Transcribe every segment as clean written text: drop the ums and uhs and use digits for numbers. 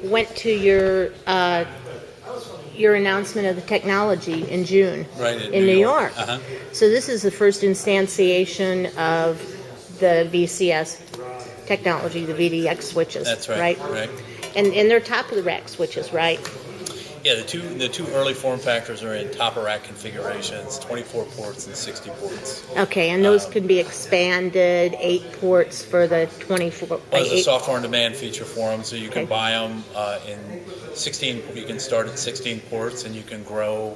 went to your announcement of the technology in June, right, in New York. Uh-huh. So this is the first instantiation of the VCS technology, the VDX switches. That's right. Right. And they're top of the rack switches, right? Yeah, the two early form factors are in top of rack configurations, 24 ports and 60 ports. Okay, and those can be expanded, 8 ports for the 24 by There's a 8. software on demand feature for them, so you can buy them in 16. You can start at 16 ports, and you can grow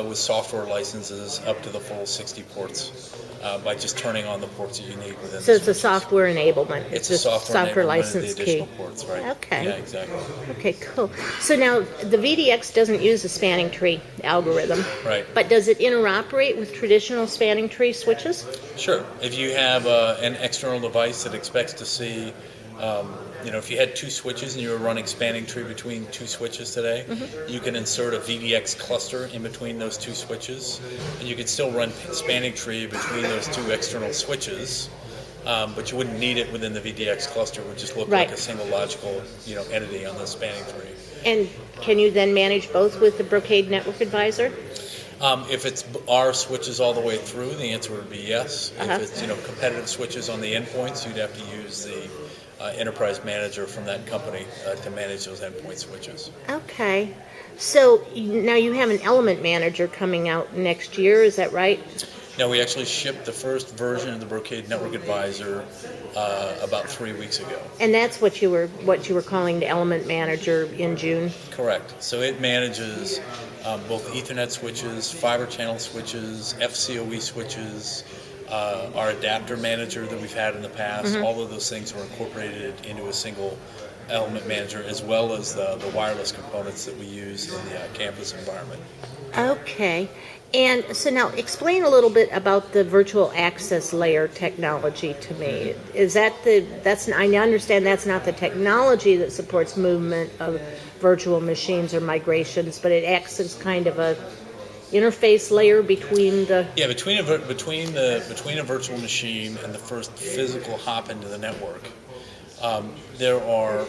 with software licenses up to the full 60 ports by just turning on the ports that you need within. So the it's a switches. software enablement. It's a software license the additional key. ports, right? Okay. Yeah, exactly. Okay, cool. So now the VDX doesn't use a spanning tree algorithm, Right. but does it interoperate with traditional spanning tree switches? Sure. If you have an external device that expects to see, if you had 2 switches and you were running spanning tree between 2 switches today, you can insert a VDX cluster in between those 2 switches, and you could still run spanning tree between those 2 external switches, but you wouldn't need it within the VDX cluster. It would just look like a single logical, entity on the spanning tree. And can you then manage both with the Brocade Network Advisor? If it's our switches all the way through, the answer would be yes. Uh-huh. If it's competitive switches on the endpoints, you'd have to use the enterprise manager from that company to manage those endpoint switches. Okay. So now you have an element manager coming out next year, is that right? Now, we actually shipped the first version of the Brocade Network Advisor about 3 weeks ago. And that's what you were calling the element manager in June? Correct. So it manages both Ethernet switches, fiber channel switches, FCOE switches, our adapter manager that we've had in the past. All of those things were incorporated into a single element manager, as well as the wireless components that we use in the campus environment. Okay. And so now explain a little bit about the virtual access layer technology to me. Is that I understand that's not the technology that supports movement of virtual machines or migrations, but it acts as kind of a interface layer between the... Yeah, between a virtual machine and the first physical hop into the network, there are,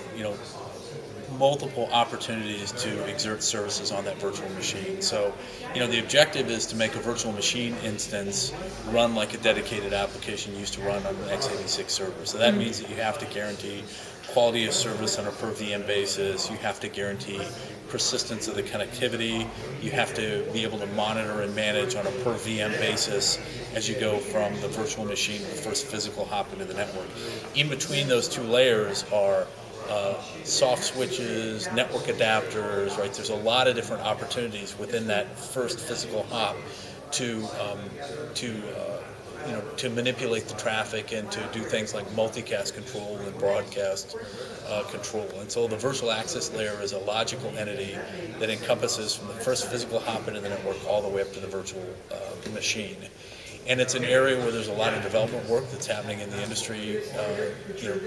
multiple opportunities to exert services on that virtual machine. So, the objective is to make a virtual machine instance run like a dedicated application used to run on an x86 server. So that means that you have to guarantee quality of service on a per VM basis. You have to guarantee persistence of the connectivity. You have to be able to monitor and manage on a per VM basis as you go from the virtual machine to the first physical hop into the network. In between those 2 layers are soft switches, network adapters, right? There's a lot of different opportunities within that first physical hop to manipulate the traffic and to do things like multicast control and broadcast control. And so the virtual access layer is a logical entity that encompasses from the first physical hop into the network all the way up to the virtual machine. And it's an area where there's a lot of development work that's happening in the industry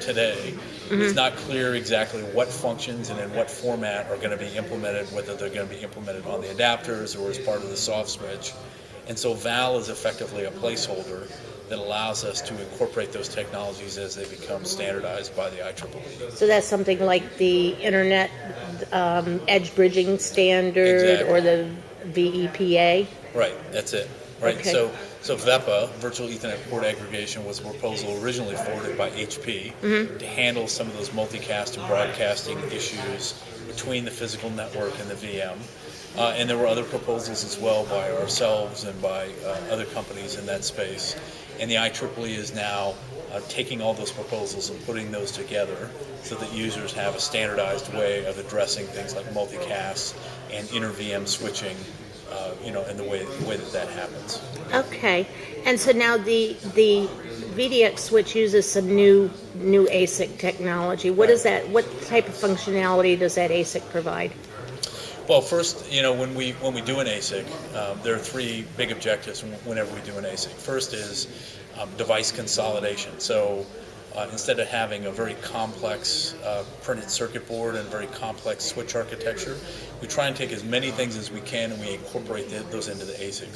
today. It's not clear exactly what functions and in what format are going to be implemented, whether they're going to be implemented on the adapters or as part of the soft switch. And so VAL is effectively a placeholder that allows us to incorporate those technologies as they become standardized by the IEEE. So that's something like the Internet Edge Bridging Standard or the VEPA? Right, that's it. Right, Okay. So VEPA, Virtual Ethernet Port Aggregation, was a proposal originally forwarded by HP to handle some of those multicast and broadcasting issues between the physical network and the VM. And there were other proposals as well by ourselves and by other companies in that space. And the IEEE is now taking all those proposals and putting those together so that users have a standardized way of addressing things like multicast and inter-VM switching, and the way that happens. Okay. And so now the VDX switch uses some new ASIC technology. What is that? What type of functionality does that ASIC provide? Well, first, when we do an ASIC, there are 3 big objectives whenever we do an ASIC. First is device consolidation. So instead of having a very complex printed circuit board and very complex switch architecture, we try and take as many things as we can and we incorporate those into the ASICs.